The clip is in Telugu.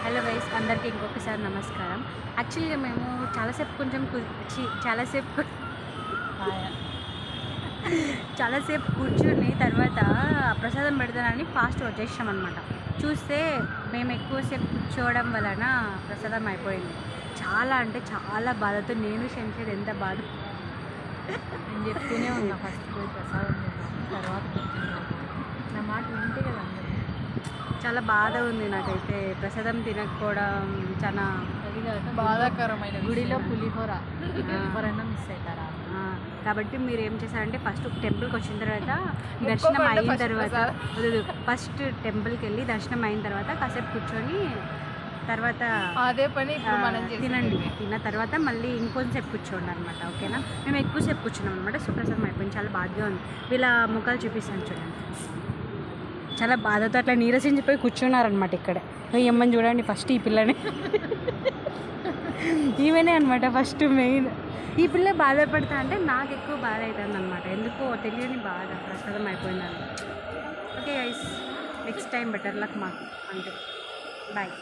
హలో గైస్, అందరికీ ఇంకొకసారి నమస్కారం. యాక్చువల్గా మేము చాలాసేపు కూర్చుని తర్వాత ప్రసాదం పెడతానని ఫాస్ట్ వచ్చేసాం అనమాట. చూస్తే మేము ఎక్కువసేపు కూర్చోవడం వలన ప్రసాదం అయిపోయింది. చాలా అంటే చాలా బాధతో నేను శంషేర్ ఎంత బాధ నేను చెప్తూనే ఉన్నా, ఫస్ట్ పోయి ప్రసాదం తర్వాత నా మాట వింటే కదా. చాలా బాధ ఉంది నాకైతే. ప్రసాదం తినకపోవడం చాలా బాధాకరమైన గుడిలో పులిహోర ఎవరైనా మిస్ అవుతారా? కాబట్టి మీరు ఏం చేశారంటే ఫస్ట్ టెంపుల్కి వచ్చిన తర్వాత దర్శనం అయిన తర్వాత ఫస్ట్ టెంపుల్కి వెళ్ళి దర్శనం అయిన తర్వాత కాసేపు కూర్చొని తర్వాత అదే పని తినండి. తిన్న తర్వాత మళ్ళీ ఇంకొంచెంసేపు కూర్చోండి అనమాట. ఓకేనా? మేము ఎక్కువసేపు కూర్చున్నాం అనమాట. సుప్రసాదం అయిపోయింది. చాలా బాధగా ఉంది. వీళ్ళ ముఖాలు చూపిస్తాను చూడండి. చాలా బాధతో అట్లా నీరసించిపోయి కూర్చున్నారనమాట. ఇక్కడ ఏమని చూడండి, ఫస్ట్ ఈ పిల్లని ఈమెనే అనమాట ఫస్ట్ మెయిన్. ఈ పిల్ల బాధపడతా అంటే నాకు ఎక్కువ బాధ అవుతుంది అనమాట. ఎందుకో తెలియని బాధ, ప్రసాదం అయిపోయిందని. Okay guys, next time better luck మాకు. అంతే, బాయ్.